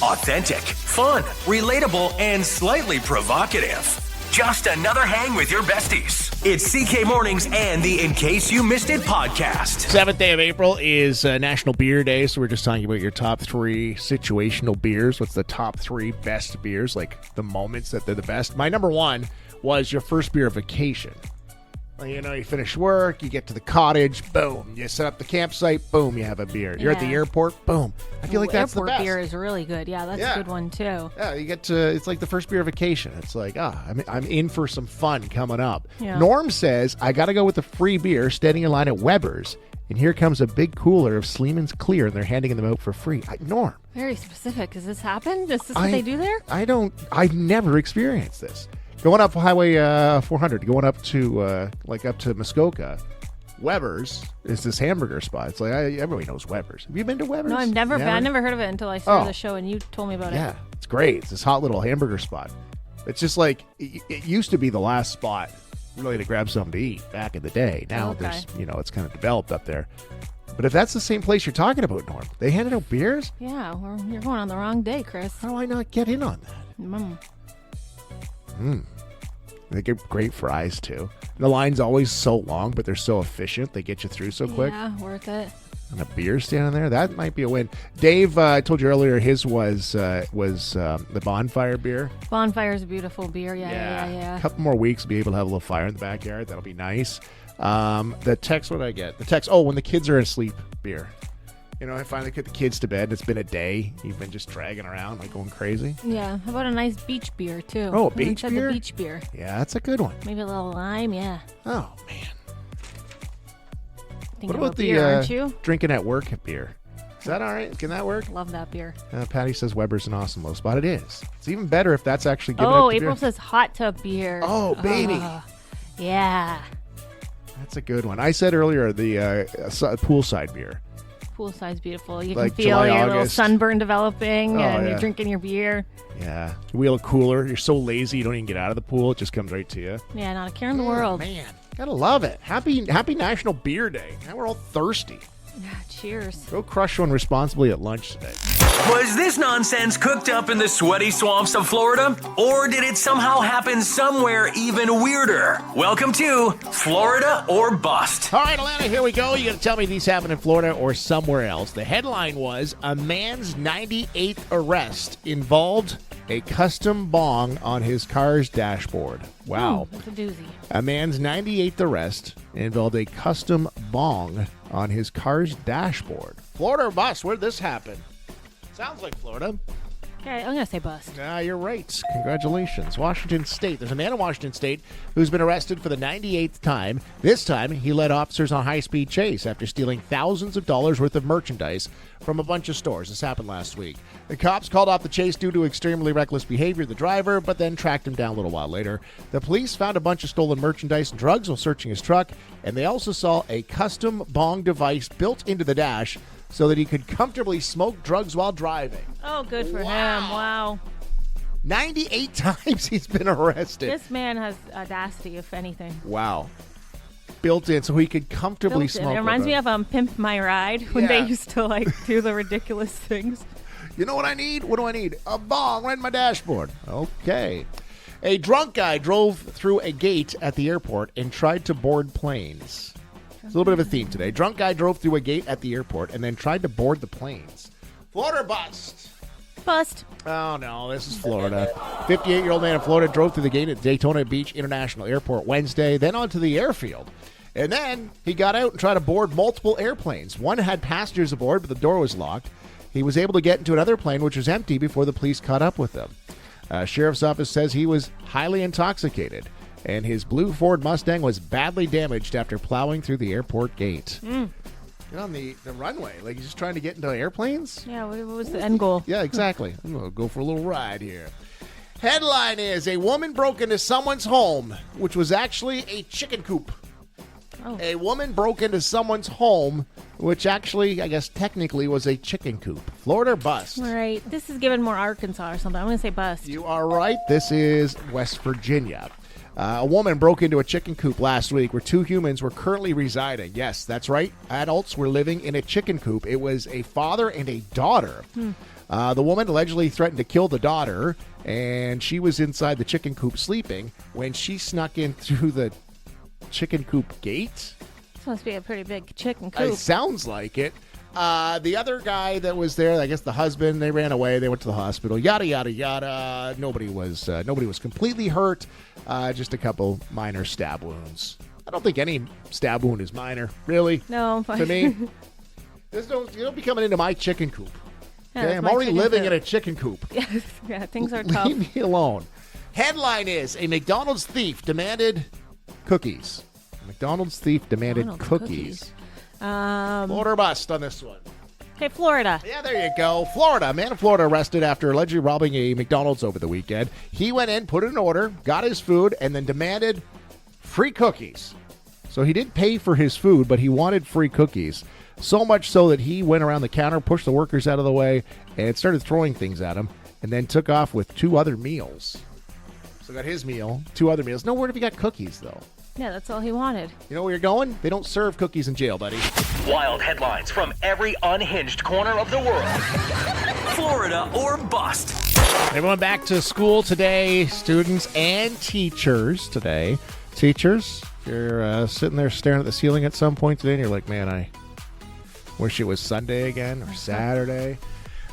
Authentic, fun, relatable, and slightly provocative. Just another hang with your besties. It's CK Mornings and the In Case You Missed It podcast. 7th day of April is National Beer Day, so we're just talking about your top 3 situational beers. What's the top 3 best beers, like the moments that they're the best? My number 1 was your first beer of vacation. You know, you finish work, you get to the cottage, boom. You set up the campsite, boom, you have a beer. You're at the airport, boom. I feel like that's the best. Airport beer is really good. Yeah, that's a good one, too. Yeah, you get to, it's like the first beer of vacation. It's like, I'm in for some fun coming up. Yeah. Norm says, I got to go with the free beer, standing in line at Weber's, and here comes a big cooler of Sleeman's Clear, and they're handing them out for free. Norm. Very specific. Does this happen? Is this what they do there? I've never experienced this. Going up Highway 400, going up to up to Muskoka, Weber's is this hamburger spot. It's like everybody knows Weber's. Have you been to Weber's? No, I've never heard of it until I saw the show and you told me about it. Yeah, it's great. It's this hot little hamburger spot. It's just like it used to be the last spot really to grab something to eat back in the day. Now there's it's kind of developed up there. But if that's the same place you're talking about, Norm, they handed out beers? Yeah, well, you're going on the wrong day, Chris. How do I not get in on that? They get great fries, too. The line's always so long, but they're so efficient. They get you through so quick. Yeah, worth it. And a beer standing there, that might be a win. Dave, I told you earlier, his was the Bonfire beer. Bonfire's a beautiful beer. Yeah. A couple more weeks, we'll be able to have a little fire in the backyard. That'll be nice. The text, what did I get? The text, when the kids are asleep, beer. You know, I finally put the kids to bed. It's been a day. You've been just dragging around, like going crazy. Yeah. How about a nice beach beer, too? Oh, a beach beer? The beach beer. Yeah, that's a good one. Maybe a little lime, yeah. Oh, man. What about the beer, aren't you? Drinking at work beer? Is that all right? Can that work? Love that beer. Patty says Weber's an awesome low spot. It is. It's even better if that's actually given up to April beer. says hot tub beer. Oh, baby. Yeah. That's a good one. I said earlier the poolside beer. Poolside's beautiful. You like can feel July, your August. little sunburn developing, and yeah. you're drinking your beer. Yeah. You wheel a cooler. You're so lazy you don't even get out of the pool. It just comes right to you. Yeah, not a care in the world. Man, gotta love it. Happy National Beer Day. Now we're all thirsty. Cheers. Go crush one responsibly at lunch today. Was this nonsense cooked up in the sweaty swamps of Florida? Or did it somehow happen somewhere even weirder? Welcome to Florida or Bust. All right, Allanah, here we go. You got to tell me these happened in Florida or somewhere else. The headline was, a man's 98th arrest involved a custom bong on his car's dashboard. Wow. That's a doozy. A man's 98th arrest involved a custom bong on his car's dashboard. Florida or bust? Where'd this happen? Sounds like Florida. Okay, I'm going to say bust. You're right. Congratulations. Washington State. There's a man in Washington State who's been arrested for the 98th time. This time, he led officers on a high-speed chase after stealing thousands of dollars worth of merchandise from a bunch of stores. This happened last week. The cops called off the chase due to extremely reckless behavior of the driver, but then tracked him down a little while later. The police found a bunch of stolen merchandise and drugs while searching his truck, and they also saw a custom bong device built into the dash so that he could comfortably smoke drugs while driving. Oh, good for him. Wow. 98 times he's been arrested. This man has audacity, if anything. Wow. Built in so he could comfortably smoke. It reminds me of Pimp My Ride when they used to do the ridiculous things. You know what I need? What do I need? A bong right in my dashboard. Okay. A drunk guy drove through a gate at the airport and tried to board planes. It's a little bit of a theme today. Drunk guy drove through a gate at the airport and then tried to board the planes. Florida or bust? Bust. Oh, no, this is Florida. 58-year-old man in Florida drove through the gate at Daytona Beach International Airport Wednesday, then onto the airfield. And then he got out and tried to board multiple airplanes. One had passengers aboard, but the door was locked. He was able to get into another plane, which was empty, before the police caught up with him. Sheriff's office says he was highly intoxicated, and his blue Ford Mustang was badly damaged after plowing through the airport gate. Get on the runway. Like, he's just trying to get into airplanes? Yeah, what was the end goal? Yeah, exactly. I'm going to go for a little ride here. Headline is, a woman broke into someone's home, which was actually a chicken coop. Oh. A woman broke into someone's home, which actually, I guess, technically was a chicken coop. Florida or bust? All right. This is given more Arkansas or something. I'm going to say bust. You are right. This is West Virginia. A woman broke into a chicken coop last week where two humans were currently residing. Yes, that's right. Adults were living in a chicken coop. It was a father and a daughter. The woman allegedly threatened to kill the daughter, and she was inside the chicken coop sleeping when she snuck in through the chicken coop gate. This must be a pretty big chicken It coop. sounds like it. The other guy that was there, I guess the husband, they ran away. They went to the hospital. Yada yada yada. Nobody was completely hurt. Just a couple minor stab wounds. I don't think any stab wound is minor, really. No, I'm fine. To me, you don't be coming into my chicken coop. Yeah, Okay, that's I'm my already chicken living coop. in a chicken coop. Yeah, things are tough. Leave me alone. Headline is a McDonald's thief demanded cookies. A McDonald's thief demanded McDonald's cookies. cookies. Float or bust on this one. Okay, Florida. Yeah, there you go. Florida. A man in Florida arrested after allegedly robbing a McDonald's over the weekend. He went in, put in an order, got his food, and then demanded free cookies. So he didn't pay for his food, but he wanted free cookies. So much so that he went around the counter, pushed the workers out of the way, and started throwing things at him, and then took off with 2 other meals. So got his meal, 2 other meals. No word if he got cookies, though. Yeah, that's all he wanted. You know where you're going? They don't serve cookies in jail, buddy. Wild headlines from every unhinged corner of the world. Florida or bust. Everyone back to school today, students and teachers today. Teachers, if you're sitting there staring at the ceiling at some point today and you're like, man, I wish it was Sunday again or Saturday.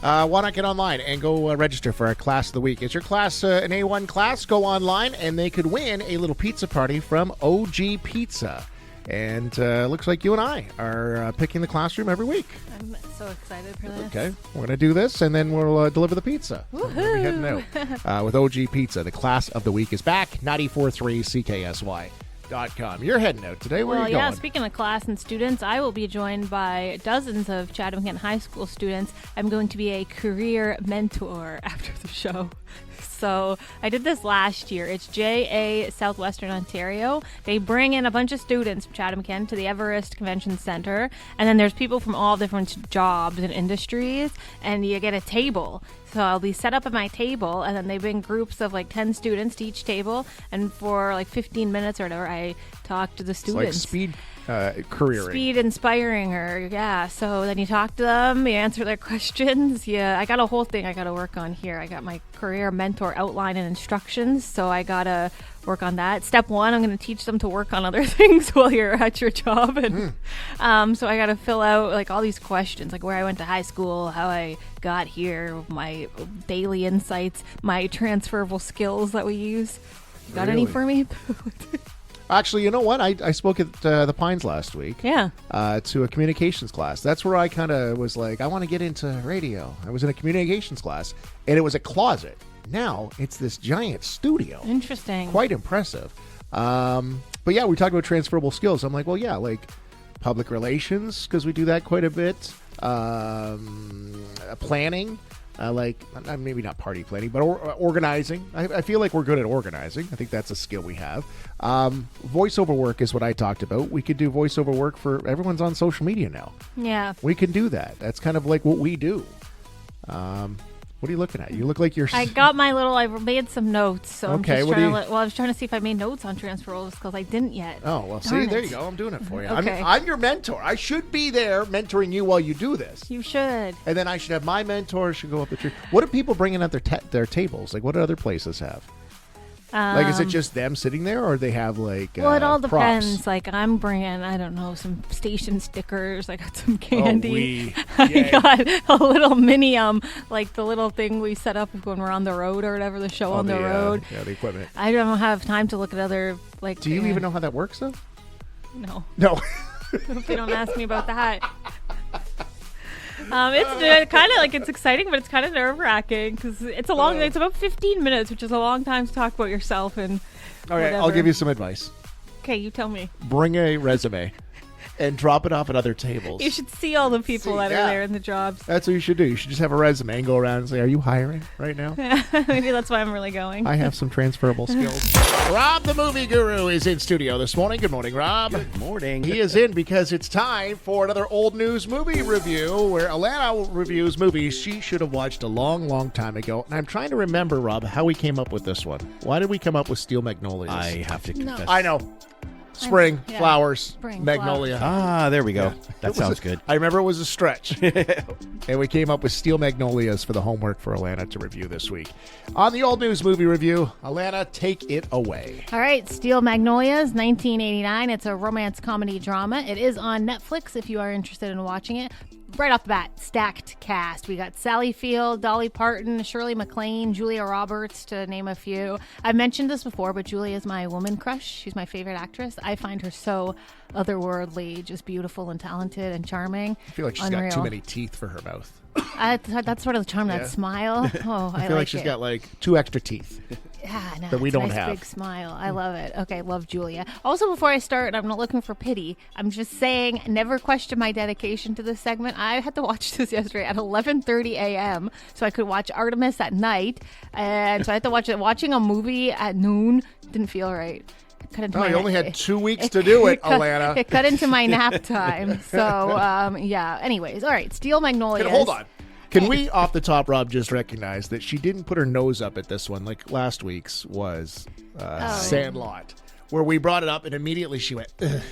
Why not get online and go register for our class of the week? Is your class an A1 class? Go online and they could win a little pizza party from OG Pizza. And looks like you and I are picking the classroom every week. I'm so excited for this. Okay, we're going to do this and then we'll deliver the pizza. So we're gonna be heading out with OG Pizza. The class of the week is back. 94.3 CKSY.com. You're heading out today. Where are you going? Yeah, speaking of class and students, I will be joined by dozens of Chatham-Kent high school students. I'm going to be a career mentor after the show. So I did this last year. It's JA Southwestern Ontario. They bring in a bunch of students from Chatham-Kent to the Everest Convention Center. And then there's people from all different jobs and industries. And you get a table. So I'll be set up at my table, and then they bring groups of like 10 students to each table, and for like 15 minutes or whatever, I talk to the students. It's like speed careering. Speed inspiring her, yeah. So then you talk to them, you answer their questions. Yeah, I got a whole thing I got to work on here. I got my career mentor outline and instructions, so I got to work on that. Step 1, I'm going to teach them to work on other things while you're at your job. And so I got to fill out like all these questions, like where I went to high school, how I got here, my daily insights, my transferable skills that we use. Got any for me? Actually, you know what? I spoke at the Pines last week. Yeah. To a communications class. That's where I kind of was like, I want to get into radio. I was in a communications class, and it was a closet. Now it's this giant studio. Interesting. Quite impressive. But yeah, we talked about transferable skills. I'm like, well, yeah, like public relations, because we do that quite a bit. Planning. Like maybe not party planning, but organizing. I feel like we're good at organizing. I think that's a skill we have. Voiceover work is what I talked about. We could do voiceover work for everyone's on social media now. Yeah. We can do that. That's kind of like what we do. What are you looking at? You look like you're... I got my little... I made some notes. So okay, I'm just trying to... Well, I was trying to see if I made notes on transferables because I didn't yet. Oh, well, see, there you go. I'm doing it for you. Okay. I'm your mentor. I should be there mentoring you while you do this. You should. And then I should have my mentor should go up the tree. What are people bringing at their tables? Like, what do other places have? Like, is it just them sitting there, or they have, like, well, it all depends. props? Like, I'm bringing, I don't know, some station stickers. I got some candy. Oh, I got a little mini, like the little thing we set up when we're on the road or whatever, the show on the road. Yeah, the equipment. I don't have time to look at other, like... Do you even know how that works, though? No. No. Hope they don't ask me about that. It's kind of like it's exciting, but it's kind of nerve-wracking because it's a long. It's about 15 minutes, which is a long time to talk about yourself and. All right, I'll give you some advice. Okay, you tell me. Bring a resume and drop it off at other tables. You should see all the people that are there in the jobs. That's what you should do. You should just have a resume and go around and say, "Are you hiring right now?" Maybe that's why I'm really going. I have some transferable skills. Rob, the movie guru, is in studio this morning. Good morning, Rob. Good morning. He is in because it's time for another old news movie review where Allanah reviews movies she should have watched a long, long time ago. And I'm trying to remember, Rob, how we came up with this one. Why did we come up with Steel Magnolias? I have to confess. I know. Spring, Yeah. flowers, Spring, magnolia. There we go. Yeah. That sounds good. I remember it was a stretch. And we came up with Steel Magnolias for the homework for Allanah to review this week. On the Old News Movie Review, Allanah, take it away. All right, Steel Magnolias, 1989. It's a romance comedy drama. It is on Netflix if you are interested in watching it. Right off the bat, stacked cast. We got Sally Field, Dolly Parton, Shirley MacLaine, Julia Roberts, to name a few. I've mentioned this before, but Julia is my woman crush. She's my favorite actress. I find her so otherworldly, just beautiful and talented and charming. I feel like she's got too many teeth for her mouth. That's sort of the charm, that smile. Oh, I feel like she's got like 2 extra teeth. Yeah, no, that we it's a don't nice have. Big smile. I love it. Okay, love Julia. Also, before I start, I'm not looking for pity. I'm just saying, never question my dedication to this segment. I had to watch this yesterday at 11:30 a.m. so I could watch Artemis at night, and so I had to watch it. Watching a movie at noon didn't feel right. Oh, you only had 2 weeks to do it, Allanah. It cut into my nap time. So, yeah. Anyways, all right. Steel Magnolias. Hold on. Can we, off the top, Rob, just recognize that she didn't put her nose up at this one like last week's was Sandlot, where we brought it up and immediately she went, ugh.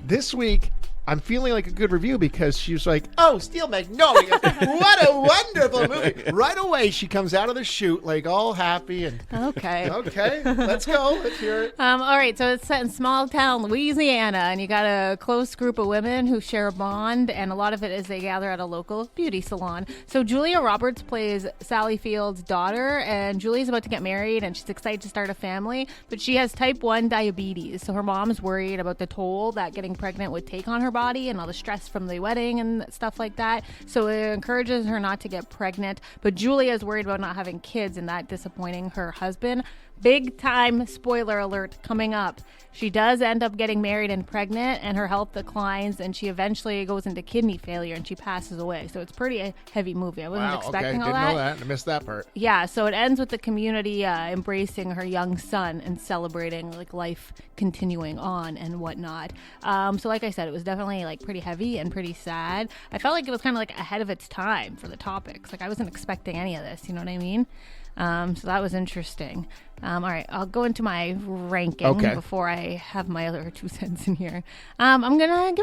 This week, I'm feeling like a good review because she was like, oh, Steel Magnolias, what a wonderful movie. Right away, she comes out of the chute like all happy and Okay, let's go. Let's hear it. All right, so it's set in small town Louisiana, and you got a close group of women who share a bond, and a lot of it is they gather at a local beauty salon. So Julia Roberts plays Sally Field's daughter, and Julia's about to get married, and she's excited to start a family, but she has type 1 diabetes, so her mom's worried about the toll that getting pregnant would take on her body and all the stress from the wedding and stuff like that. So it encourages her not to get pregnant, but Julia is worried about not having kids and that disappointing her husband. Big time spoiler alert coming up. She does end up getting married and pregnant, and her health declines, and she eventually goes into kidney failure and she passes away. So it's pretty heavy movie. I wasn't expecting all didn't that. know that. I missed that part. Yeah, so it ends with the community embracing her young son and celebrating like life continuing on and whatnot. So like I said, it was definitely like pretty heavy and pretty sad. I felt like it was kind of like ahead of its time for the topics. Like I wasn't expecting any of this, you know what I mean? So that was interesting. All right, I'll go into my ranking before I have my other 2 cents in here. I'm gonna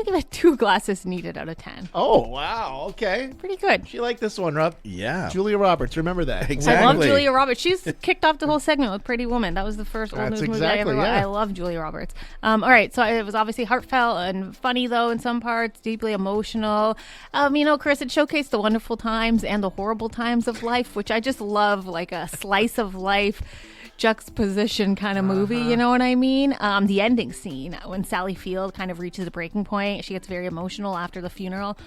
give it 2 glasses needed out of 10. Oh, wow. Okay. Pretty good. She liked this one, Rob. Yeah. Julia Roberts. Remember that. Exactly. I love Julia Roberts. She's kicked off the whole segment with Pretty Woman. That was the first old That's news movie I ever exactly, watched. yeah. I love Julia Roberts. All right, so it was obviously heartfelt and funny, though, in some parts, deeply emotional. Chris, it showcased the wonderful times and the horrible times of life, which I just love, like a slice of life juxtaposition kind of movie, you know what I mean? The ending scene when Sally Field kind of reaches a breaking point, she gets very emotional after the funeral.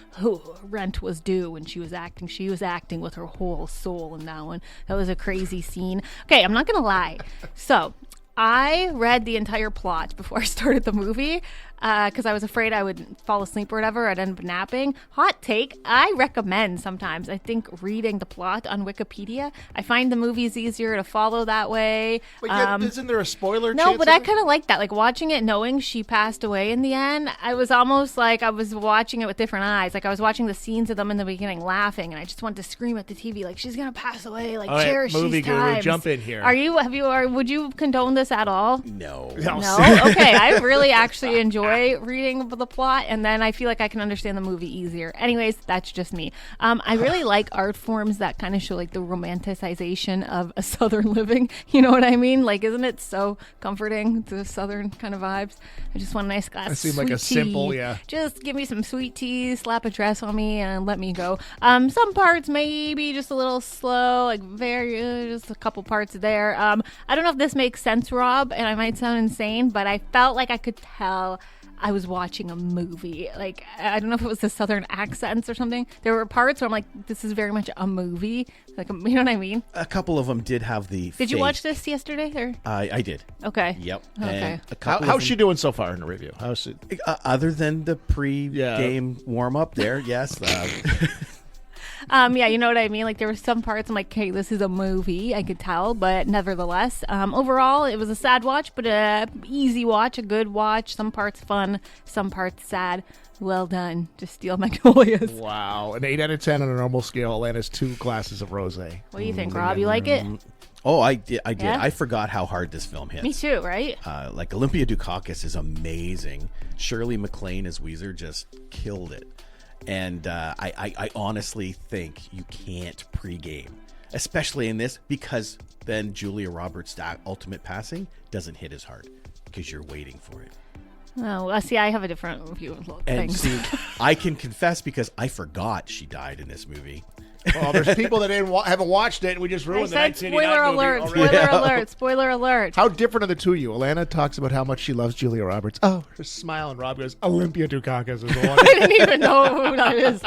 Rent was due when she was acting. She was acting with her whole soul in that one. That was a crazy scene. Okay, I'm not gonna lie. So I read the entire plot before I started the movie because I was afraid I would fall asleep or whatever. I'd end up napping. Hot take, I recommend sometimes, I think, reading the plot on Wikipedia. I find the movies easier to follow that way. But yet, isn't there a spoiler No, chance but of I it? kind of like that. Like watching it knowing she passed away in the end, I was almost like I was watching it with different eyes. Like I was watching the scenes of them in the beginning laughing, and I just wanted to scream at the TV like, she's going to pass away. Like, All right, cherish movie these guru, times. jump in here. Would you condone this at all? No. No? Okay, I really actually enjoy reading the plot, and then I feel like I can understand the movie easier. Anyways, that's just me. I really like art forms that kind of show like the romanticization of a southern living. You know what I mean? Like, isn't it so comforting, the southern kind of vibes? I just want a nice glass That of seemed sweet like a tea. simple, yeah. Just give me some sweet tea, slap a dress on me, and let me go. Some parts maybe just a little slow, like just a couple parts there. I don't know if this makes sense, Rob, and I might sound insane, but I felt like I could tell I was watching a movie. Like, I don't know if it was the southern accents or something. There were parts where I'm like, this is very much a movie. Like, you know what I mean? A couple of them did have the Did you watch this yesterday? Or? I did. Okay. Yep. Okay. And a couple How's of she doing so far in the review? How's she? other than the pre-game warm-up there, yes. Yeah, you know what I mean? Like, there were some parts I'm like, okay, this is a movie. I could tell, but nevertheless, overall, it was a sad watch, but a easy watch, a good watch. Some parts fun, some parts sad. Well done. Just Steel Magnolias. Wow. An 8 out of 10 on a normal scale. Alannah's 2 glasses of rosé. What do you think, Rob? You like it? Oh, I did. Yeah? I forgot how hard this film hits. Me too, right? Like Olympia Dukakis is amazing. Shirley MacLaine as Weezer just killed it. And I honestly think you can't pregame, especially in this, because then Julia Roberts' ultimate passing doesn't hit as hard because you're waiting for it. Oh, well, see, I have a different view of And things. see, I can confess because I forgot she died in this movie. Well, there's people that haven't watched it, and we just I ruined the said 1989 spoiler movie alert, already. spoiler alert, spoiler alert. How different are the two of you? Alana talks about how much she loves Julia Roberts. Oh, her smile, and Rob goes, Olympia Dukakis is the one. I didn't even know who that is.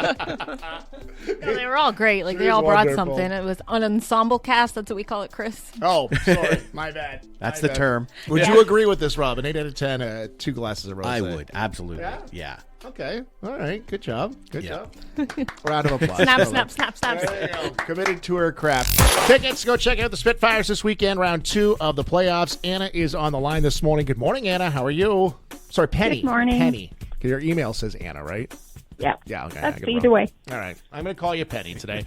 No, they were all great. Like, they She's all brought wonderful. something. It was an ensemble cast. That's what we call it, Chris. Oh, sorry. My bad. That's My the bad. term. Would you agree with this, Rob? An 8 out of 10, 2 glasses of rosé. I would, absolutely. Yeah? Yeah. Okay. All right. Good job. Good Yeah. job. Round of applause. Snap, Well snap, done. snap, snap. There you go. Committed to her craft. Tickets, go check out the Spitfires this weekend, round 2 of the playoffs. Anna is on the line this morning. Good morning, Anna. How are you? Sorry, Penny. Good morning. Penny. Your email says Anna, right? Yeah. Yeah, okay. That's I got it either wrong. way. All right. I'm going to call you Penny today.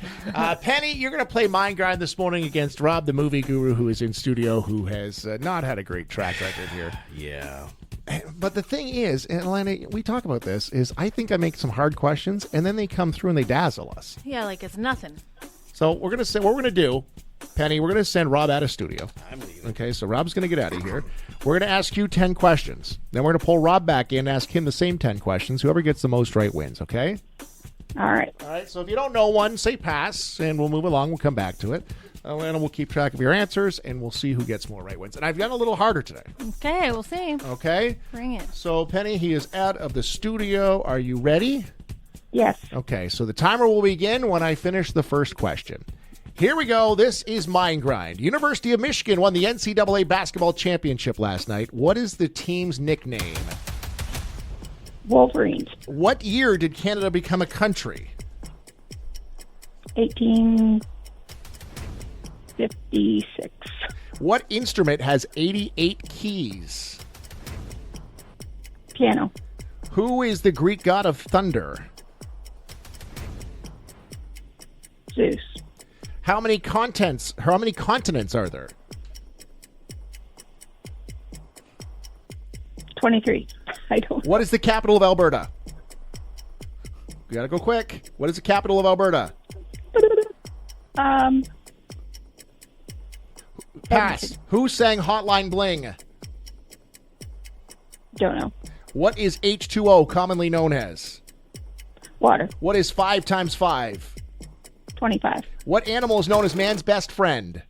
Penny, you're going to play Mind Grind this morning against Rob, the movie guru, who is in studio, who has not had a great track record here. Yeah. But the thing is, and Alana, we talk about this, is I think I make some hard questions, and then they come through and they dazzle us. Yeah, like it's nothing. So we're going to say what we're going to do, Penny, we're going to send Rob out of studio. I'm leaving. Okay, so Rob's going to get out of here. We're going to ask you 10 questions. Then we're going to pull Rob back in and ask him the same 10 questions. Whoever gets the most right wins, okay? All right. All right, so if you don't know one, say pass, and we'll move along. We'll come back to it. And we'll keep track of your answers, and we'll see who gets more right wins. And I've done a little harder today, Okay, we'll see. okay? Bring it. So, Penny, he is out of the studio. Are you ready? Yes. Okay, so the timer will begin when I finish the first question. Here we go. This is Mind Grind. University of Michigan won the NCAA basketball championship last night. What is the team's nickname? Wolverines. What year did Canada become a country? 1856. What instrument has 88 keys? Piano. Who is the Greek god of thunder? Zeus. How many continents are there? 23. I don't. What is the capital of Alberta? You gotta go quick. What is the capital of Alberta? Pass. Edmonton. Who sang Hotline Bling? Don't know. What is H2O commonly known as? Water. What is 5 times 5? 25. What animal is known as man's best friend?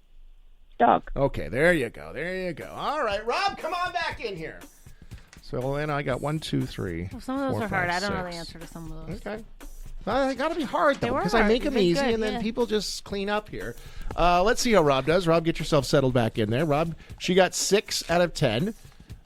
Dog. Okay, there you go. There you go. All right, Rob, come on back in here. So, Alana, I got 1, 2, 3. Well, some of those 4, are hard. 5, I don't know the 6. answer to some of those. Okay. They got to be hard, They though, were because I hard. make You them did easy, good, and then yeah. people just clean up here. Let's see how Rob does. Rob, get yourself settled back in there. Rob, she got 6 out of 10.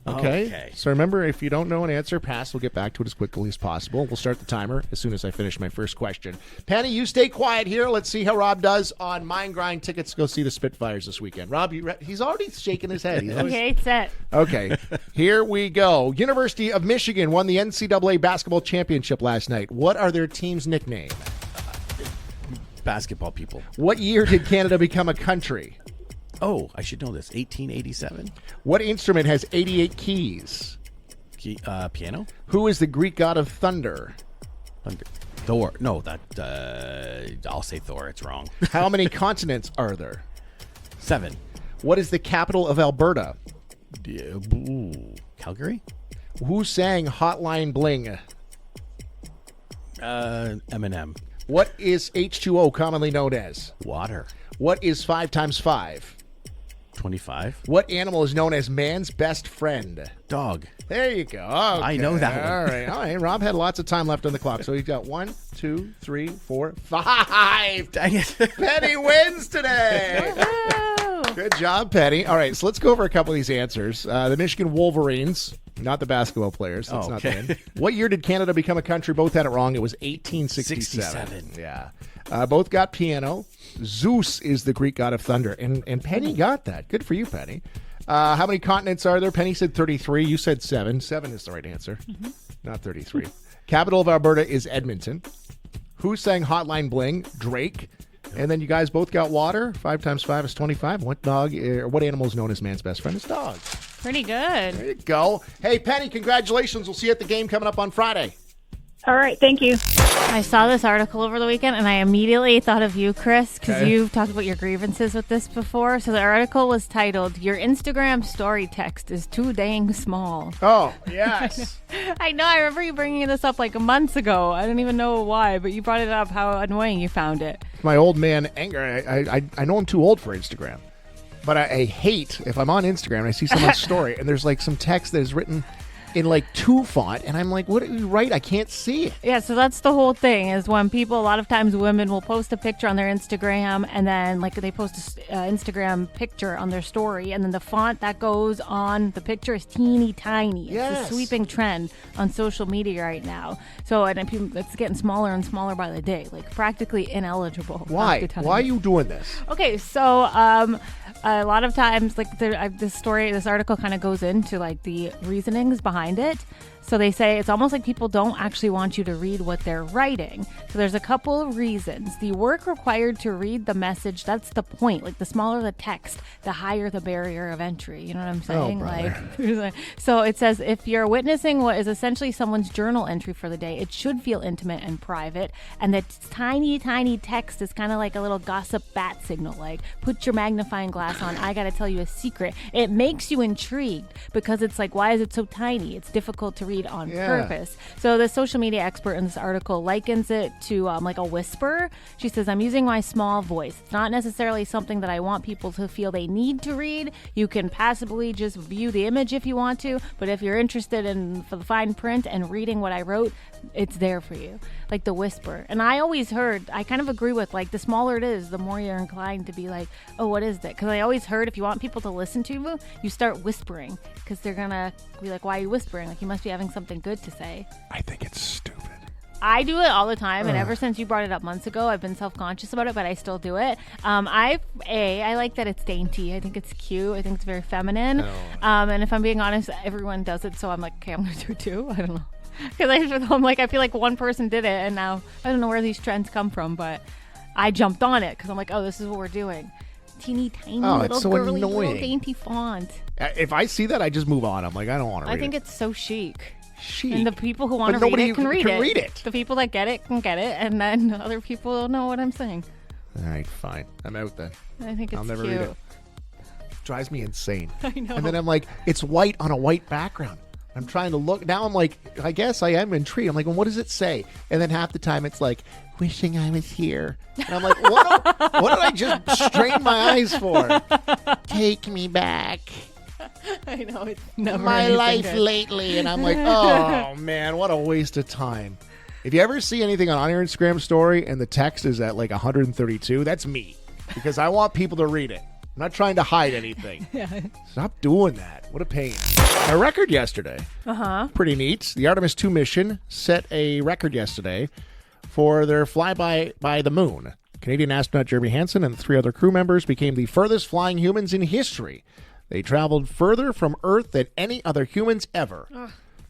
Okay. So remember, if you don't know an answer, pass. We'll get back to it as quickly as possible. We'll start the timer as soon as I finish my first question. Penny, you stay quiet here. Let's see how Rob does on Mind Grind tickets to go see the Spitfires this weekend. Rob, he's already shaking his head. He's always- Okay, set. Okay, here we go. University of Michigan won the NCAA basketball championship last night. What are their team's nickname? Basketball people. What year did Canada become a country? Oh, I should know this. 1887. What instrument has 88 keys? Piano? Who is the Greek god of thunder? Thor. No, that. I'll say Thor. It's wrong. How many continents are there? 7. What is the capital of Alberta? Calgary? Who sang Hotline Bling? Eminem. What is H2O commonly known as? Water. What is 5 times 5? 25. What animal is known as man's best friend? Dog. There you go. Okay. I know that one. All right. All right. Rob had lots of time left on the clock. So he's got 1, 2, 3, 4, 5. Dang it. Penny wins today. Woo! Good job, Penny. All right. So let's go over a couple of these answers. The Michigan Wolverines, not the basketball players. That's not okay. them. What year did Canada become a country? Both had it wrong. It was 1867. 67. Yeah. Both got piano. Zeus is the Greek god of thunder. And Penny got that. Good for you, Penny. How many continents are there? Penny said 33. You said 7. 7 is the right answer, not 33. Capital of Alberta is Edmonton. Who sang Hotline Bling? Drake. And then you guys both got water. 5 times 5 is 25. What animal is known as man's best friend? Is dog. Pretty good. There you go. Hey, Penny, congratulations. We'll see you at the game coming up on Friday. All right. Thank you. I saw this article over the weekend, and I immediately thought of you, Chris, because Okay. you've talked about your grievances with this before. So the article was titled, "Your Instagram story text is too dang small." Oh, yes. I know. I remember you bringing this up like months ago. I don't even know why, but you brought it up, how annoying you found it. My old man anger. I know I'm too old for Instagram, but I hate if I'm on Instagram and I see someone's story and there's like some text that is written in like 2 font, and I'm like, what did you write? I can't see it. Yeah, so that's the whole thing, is when people, a lot of times women will post a picture on their Instagram, and then like they post an Instagram picture on their story, and then the font that goes on the picture is teeny tiny. It's Yes. a sweeping trend on social media right now. So and it's getting smaller and smaller by the day, like practically ineligible. Why? half the time. Why are you doing this? Okay, so a lot of times, like this article kind of goes into like the reasonings behind it. So they say it's almost like people don't actually want you to read what they're writing. So there's a couple of reasons. The work required to read the message, that's the point. Like the smaller the text, the higher the barrier of entry. You know what I'm saying? brother. So it says if you're witnessing what is essentially someone's journal entry for the day, it should feel intimate and private. And that tiny, tiny text is kind of like a little gossip bat signal. Like, put your magnifying glass on. I got to tell you a secret. It makes you intrigued because it's like, why is it so tiny? It's difficult to read on purpose. So the social media expert in this article likens it to like a whisper. She says, I'm using my small voice. It's not necessarily something that I want people to feel they need to read. You can passively just view the image if you want to, but if you're interested in for the fine print and reading what I wrote, it's there for you. Like the whisper. And I always heard, I kind of agree with, like, the smaller it is, the more you're inclined to be like, oh, what is that? Because I always heard if you want people to listen to you, you start whispering, because they're gonna be like, why are you whispering? Like, you must be having something good to say. I think it's stupid. I do it all the time, and ever since you brought it up months ago, I've been self-conscious about it, but I still do it. I like that it's dainty. I think it's cute. I think it's very feminine. And if I'm being honest, everyone does it, so I'm like, okay, I'm gonna do it too. I don't know. Because I feel like one person did it, and now I don't know where these trends come from, but I jumped on it because I'm like, oh, this is what we're doing. Teeny tiny little so girly annoying. little dainty font. If I see that, I just move on. I'm like, I don't want to read it. I think it's so chic. Chic. And the people who want to But read nobody it can read it. it. The people that get it can get it, and then other people know what I'm saying. All right, fine. I'm out then. I think it's I'll never cute. read it. Drives me insane. I know. And then I'm like, it's white on a white background. I'm trying to look. Now I'm like, I guess I am intrigued. I'm like, well, what does it say? And then half the time it's like, wishing I was here. And I'm like, what did I just strain my eyes for? Take me back. I know, it's never My anything life good. lately. And I'm like, oh, man, what a waste of time. If you ever see anything on your Instagram story and the text is at like 132, that's me. Because I want people to read it. I'm not trying to hide anything. Stop doing that. What a pain. A record yesterday. Pretty neat. The Artemis 2 mission set a record yesterday for their flyby by the moon. Canadian astronaut Jeremy Hansen and 3 other crew members became the furthest flying humans in history. They traveled further from Earth than any other humans ever.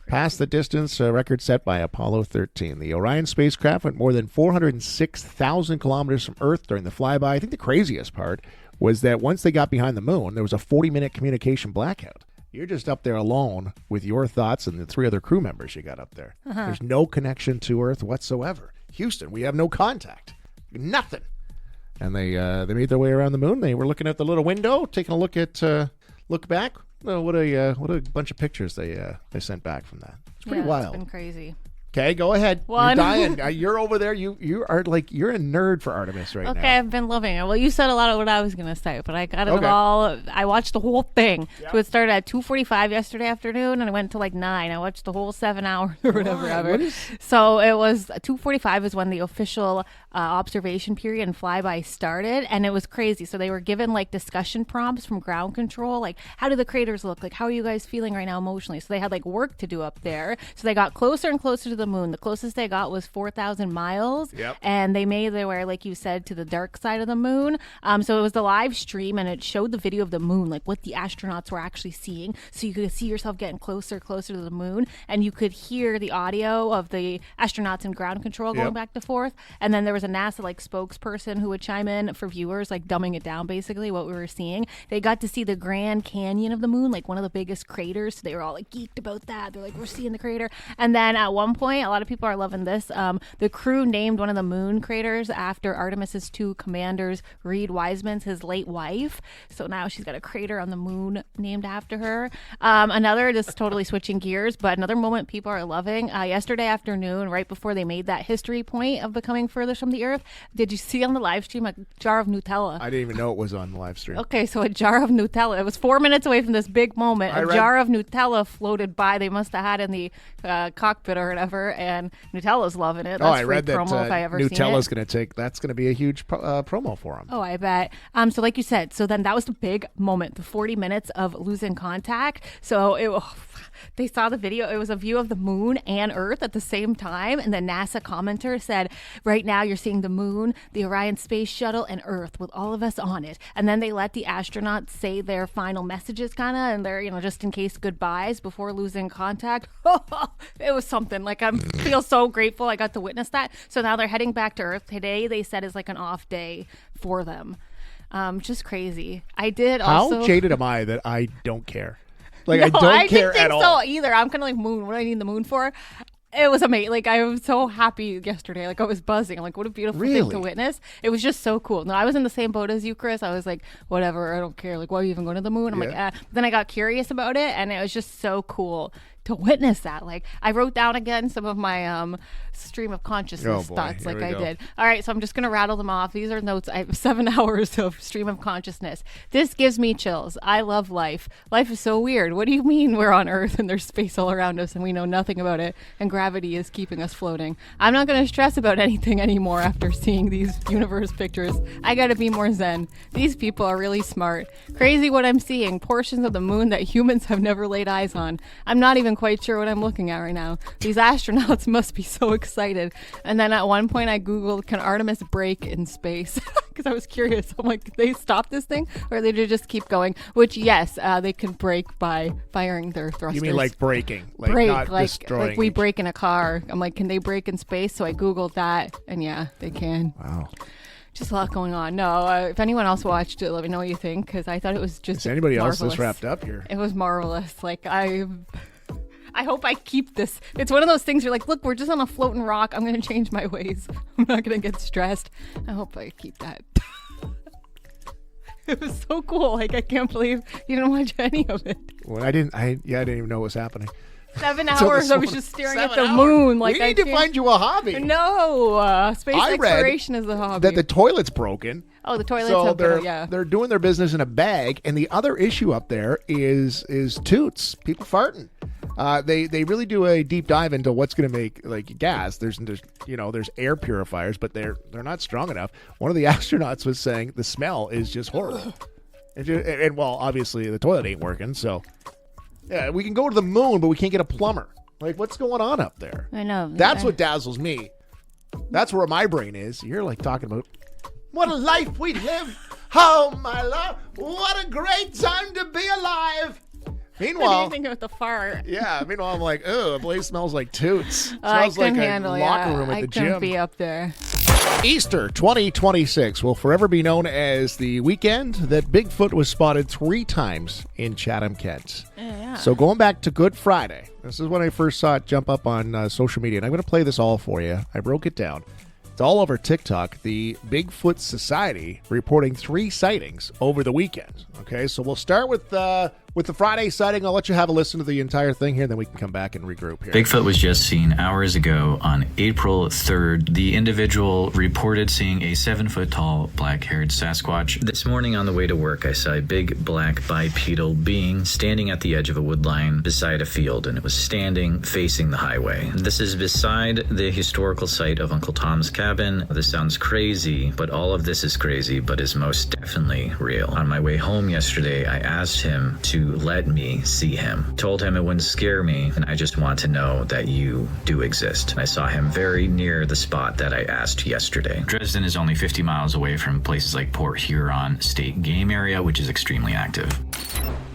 Past the distance record set by Apollo 13. The Orion spacecraft went more than 406,000 kilometers from Earth during the flyby. I think the craziest part was that once they got behind the moon, there was a 40-minute communication blackout. You're just up there alone with your thoughts and the 3 other crew members you got up there. There's no connection to Earth whatsoever. Houston, we have no contact. Nothing. And they made their way around the moon. They were looking at the little window, taking a look back. Oh, what a bunch of pictures they sent back from that. It's pretty wild. It's been crazy. Okay, go ahead. Well, You're I know. dying. You're over there. You are like, you're a nerd for Artemis right now. Okay, I've been loving it. Well, you said a lot of what I was going to say, but I got it Okay. all. I watched the whole thing. So it started at 2:45 yesterday afternoon, and it went to like 9. I watched the whole 7 hours or whatever. What? So it was 2:45 is when the official observation period and flyby started, and it was crazy. So they were given like discussion prompts from ground control, like, how do the craters look? Like, how are you guys feeling right now emotionally? So they had like work to do up there. So they got closer and closer to the moon. The closest they got was 4,000 miles. Yep. And they made their way, like you said, to the dark side of the moon. So it was the live stream, and it showed the video of the moon, like what the astronauts were actually seeing. So you could see yourself getting closer to the moon, and you could hear the audio of the astronauts in ground control going back and forth. And then there was a NASA like spokesperson who would chime in for viewers, like dumbing it down basically what we were seeing. They got to see the Grand Canyon of the moon, like one of the biggest craters. So they were all like geeked about that. They're like, we're seeing the crater. And then at one point, a lot of people are loving this. The crew named one of the moon craters after Artemis's 2 commanders, Reed Wiseman's his late wife. So now she's got a crater on the moon named after her. Another, just totally switching gears, but another moment people are loving. Yesterday afternoon, right before they made that history point of becoming furthest from the Earth, did you see on the live stream a jar of Nutella? I didn't even know it was on the live stream. Okay, so a jar of Nutella. It was 4 minutes away from this big moment. A jar of Nutella floated by. They must have had in the cockpit or whatever, and Nutella's loving it. That's I read that promo if I ever Nutella's seen it. That's going to be a huge promo for them. Oh, I bet. So like you said, so then that was the big moment, the 40 minutes of losing contact. So they saw the video. It was a view of the moon and Earth at the same time. And the NASA commenter said, right now you're seeing the moon, the Orion space shuttle, and Earth with all of us on it. And then they let the astronauts say their final messages kind of, and their, just in case goodbyes before losing contact. It was something. Like, I feel so grateful I got to witness that. So now they're heading back to Earth. Today, they said, is like an off day for them. Just crazy. I did also... How jaded am I that I don't care? Like, no, I don't care at all. I didn't think so either. I'm kind of like, moon. What do I need the moon for? It was amazing. Like, I was so happy yesterday. Like, I was buzzing. I'm like, what a beautiful thing to witness. It was just so cool. No, I was in the same boat as you, Chris. I was like, whatever. I don't care. Like, why are you even going to the moon? I'm like, But then I got curious about it, and it was just so cool to witness that. Like, I wrote down again some of my stream of consciousness thoughts like I did. All right, so I'm just going to rattle them off. These are notes. I have 7 hours of stream of consciousness. This gives me chills. I love life. Life is so weird. What do you mean we're on Earth and there's space all around us and we know nothing about it and gravity is keeping us floating? I'm not going to stress about anything anymore after seeing these universe pictures. I got to be more zen. These people are really smart. Crazy what I'm seeing. Portions of the moon that humans have never laid eyes on. I'm not even quite sure what I'm looking at right now. These astronauts must be so excited. And then at one point I Googled, can Artemis break in space? Because I was curious. I'm like, they stop this thing or they just keep going? Which, yes, they can break by firing their thrusters. You mean like breaking? Like break, not like destroying? Like we break in a car. I'm like, can they break in space? So I Googled that, and yeah, they can. Wow. Just a lot going on. No, if anyone else watched it, let me know what you think, because I thought it was just Is anybody marvelous. else this wrapped up here? It was marvelous. Like, I hope I keep this. It's one of those things you're like, look, we're just on a floating rock. I'm going to change my ways. I'm not going to get stressed. I hope I keep that. It was so cool. Like, I can't believe you didn't watch any of it. Well, I didn't even know what was happening. 7 hours. I was just staring at the moon. Like, we need to find you a hobby. No, space exploration is the hobby. That the toilet's broken. Oh, the toilets. So have they're doing their business in a bag, and the other issue up there is toots, people farting. They really do a deep dive into what's going to make like gas. There's air purifiers, but they're not strong enough. One of the astronauts was saying the smell is just horrible, and well, obviously the toilet ain't working, so. Yeah, we can go to the moon, but we can't get a plumber. Like, what's going on up there? I know. That's what dazzles me. That's where my brain is. You're like talking about, what a life we live. Oh, my love. What a great time to be alive. Meanwhile, what do you think about the fart? Yeah, meanwhile, I'm like, oh, the place smells like toots. I Smells couldn't like handle a locker room at the gym. I couldn't be up there. Easter 2026 will forever be known as the weekend that Bigfoot was spotted 3 times in Chatham-Kent. Yeah. So going back to Good Friday, this is when I first saw it jump up on social media, and I'm going to play this all for you. I broke it down. It's all over TikTok. The Bigfoot Society reporting 3 sightings over the weekend. Okay, so we'll start with the Friday sighting. I'll let you have a listen to the entire thing here, then we can come back and regroup here. Bigfoot was just seen hours ago on April 3rd. The individual reported seeing a 7-foot-tall black-haired Sasquatch. This morning on the way to work, I saw a big black bipedal being standing at the edge of a wood line beside a field, and it was standing facing the highway. This is beside the historical site of Uncle Tom's cabin. This sounds crazy, but all of this is crazy, but is most definitely real. On my way home yesterday, I asked him to to let me see him. Told him it wouldn't scare me, and I just want to know that you do exist. I saw him very near the spot that I asked yesterday. Dresden is only 50 miles away from places like Port Huron State Game Area, which is extremely active.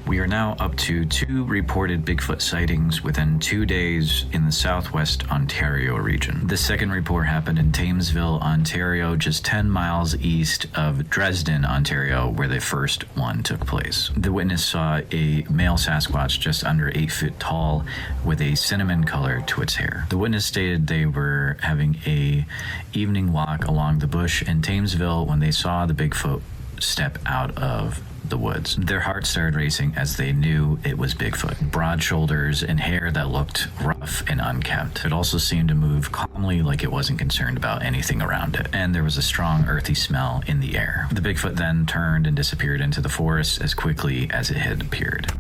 We are now up to 2 reported Bigfoot sightings within 2 days in the southwest Ontario region. The second report happened in Thamesville, Ontario, just 10 miles east of Dresden, Ontario, where the first one took place. The witness saw a male Sasquatch just under 8 feet tall with a cinnamon color to its hair. The witness stated they were having a evening walk along the bush in Thamesville when they saw the Bigfoot step out of the woods. Their hearts started racing as they knew it was Bigfoot. Broad shoulders and hair that looked rough and unkempt. It also seemed to move calmly, like it wasn't concerned about anything around it. And there was a strong earthy smell in the air. The Bigfoot then turned and disappeared into the forest as quickly as it had appeared.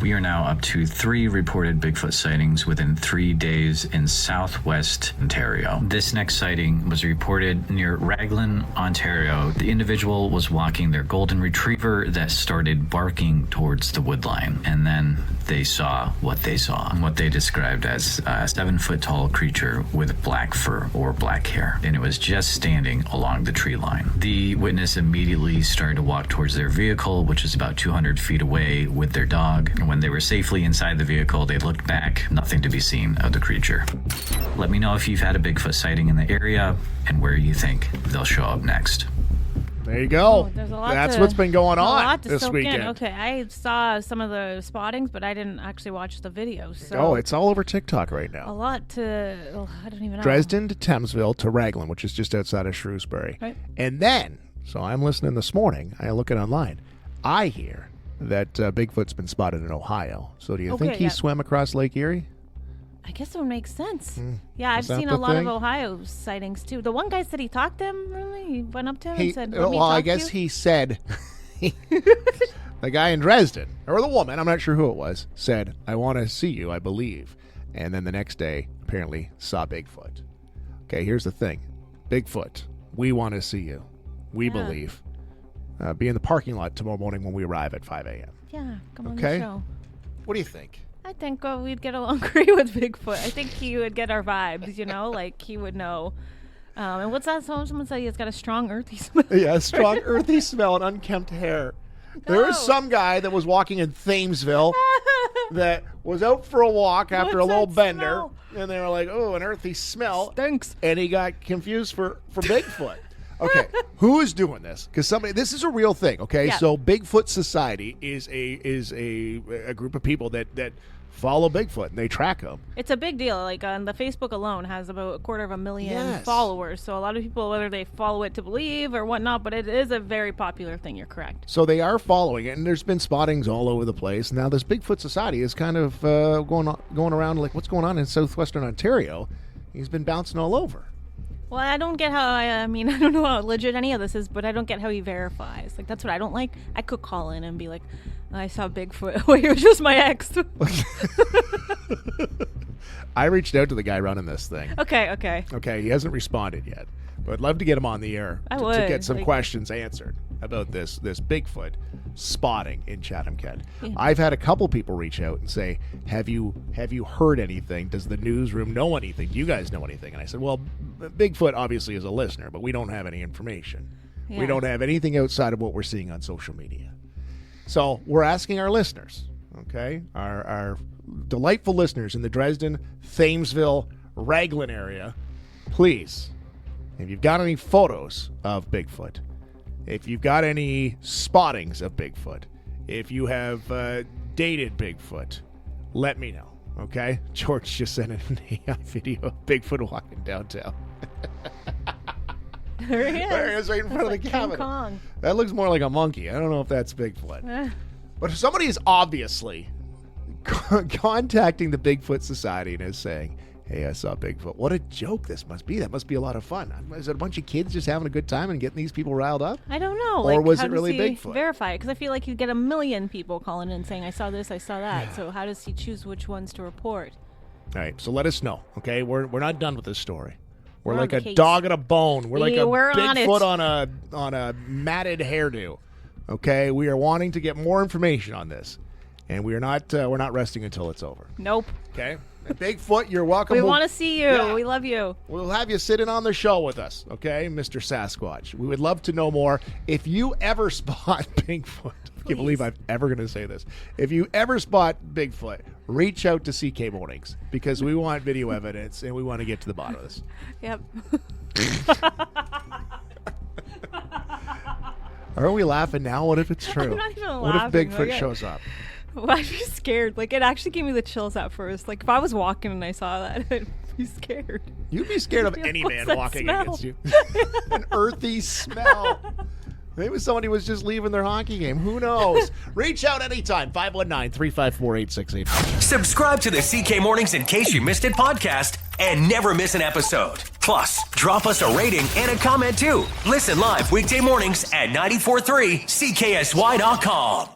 We are now up to 3 reported Bigfoot sightings within 3 days in southwest Ontario. This next sighting was reported near Raglan, Ontario. The individual was walking their golden retriever that started barking towards the woodline, and then they saw what they described as a 7-foot tall creature with black fur or black hair, and it was just standing along the tree line. The witness immediately started to walk towards their vehicle, which is about 200 feet away, with their dog. When they were safely inside the vehicle, they looked back, nothing to be seen of the creature. Let me know if you've had a Bigfoot sighting in the area and where you think they'll show up next. There you go. There's a lot That's what's been going on to this soak weekend. in. Okay, I saw some of the spottings, but I didn't actually watch the videos. So Oh, it's all over TikTok right a now. lot to. Oh, I don't even know. Dresden to Thamesville to Raglan, which is just outside of Shrewsbury. Right. And then, so I'm listening this morning, I look it online, I hear that Bigfoot's been spotted in Ohio. So do you think he swam across Lake Erie? I guess it would make sense. Yeah, I've Is that seen the a lot thing? of Ohio sightings too. The one guy said he talked to him. Really, he went up to him He, and said, well, I guess he said, the guy in Dresden, or the woman, I'm not sure who it was, said, I want to see you, I believe. And then the next day, apparently, saw Bigfoot. Okay, here's the thing. Bigfoot, we want to see you. We believe. Be in the parking lot tomorrow morning when we arrive at 5 a.m. Yeah, come on Okay. the show. What do you think? I think we'd get along great with Bigfoot. I think he would get our vibes, like he would know. And what's that? Someone said he's got a strong earthy smell. Yeah, strong earthy smell and unkempt hair. There was some guy that was walking in Thamesville that was out for a walk after What's a little that bender, smell? and they were like, "Oh, an earthy smell," Stinks. and he got confused for Bigfoot. Okay, who is doing this? Because this is a real thing. Okay, Yeah. so Bigfoot Society is a group of people that follow Bigfoot and they track him. It's a big deal. Like on the Facebook alone has about 250,000 Yes. followers. So a lot of people, whether they follow it to believe or whatnot, but it is a very popular thing. You're correct. So they are following it, and there's been spottings all over the place. Now this Bigfoot Society is kind of going around like what's going on in southwestern Ontario. He's been bouncing all over. Well, I don't get how, I mean, I don't know how legit any of this is, but I don't get how he verifies. Like, that's what I don't like. I could call in and be like, I saw Bigfoot. Wait, it was just my ex. I reached out to the guy running this thing. Okay. Okay, he hasn't responded yet, but I'd love to get him on the air I to would, get some like- questions answered about this Bigfoot spotting in Chatham-Kent. Yeah. I've had a couple people reach out and say, "Have you heard anything? Does the newsroom know anything? Do you guys know anything?" And I said, "Well, Bigfoot obviously is a listener, but we don't have any information. We Yeah. don't have anything outside of what we're seeing on social media." So we're asking our listeners, okay, our delightful listeners in the Dresden, Thamesville, Raglan area, please, if you've got any photos of Bigfoot, if you've got any spottings of Bigfoot, if you have dated Bigfoot, let me know, okay? George just sent in an AI video of Bigfoot walking downtown. There he is. There he is, right in front of the King cabinet. Kong. That looks more like a monkey. I don't know if that's Bigfoot. But if somebody is obviously contacting the Bigfoot Society and is saying, "Hey, I saw Bigfoot," what a joke this must be. That must be a lot of fun. Is it a bunch of kids just having a good time and getting these people riled up? I don't know. Or Like, was how it really does he Bigfoot? verify it? Because I feel like you get a million people calling in saying, I saw this, I saw that. So how does he choose which ones to report? All right, so let us know, okay? We're not done with this story. We're We're like on a the case. dog at a bone. We're like Yeah, a we're on it. Bigfoot on a matted hairdo. Okay, we are wanting to get more information on this. and we're not resting until it's over. Nope. Okay? And Bigfoot, you're welcome. We want to see you. Yeah. We love you. We'll have you sitting on the show with us, okay, Mr. Sasquatch? We would love to know more. If you ever spot Bigfoot, I can't believe I'm ever going to say this. If you ever spot Bigfoot, reach out to CK Mornings because we want video evidence and we want to get to the bottom of this. Yep. Are we laughing now? What if it's true? I'm not even what if laughing. Bigfoot shows up? Well, I'd be scared. Like, it actually gave me the chills at first. Like, if I was walking and I saw that, I'd be scared. You'd be scared of I'd be any like, man "What's that walking smell?" against you. An earthy smell. Maybe somebody was just leaving their hockey game. Who knows? Reach out anytime. 519-354-8680. Subscribe to the CK Mornings in case you missed it podcast and never miss an episode. Plus, drop us a rating and a comment too. Listen live weekday mornings at 94.3 CKSY.com.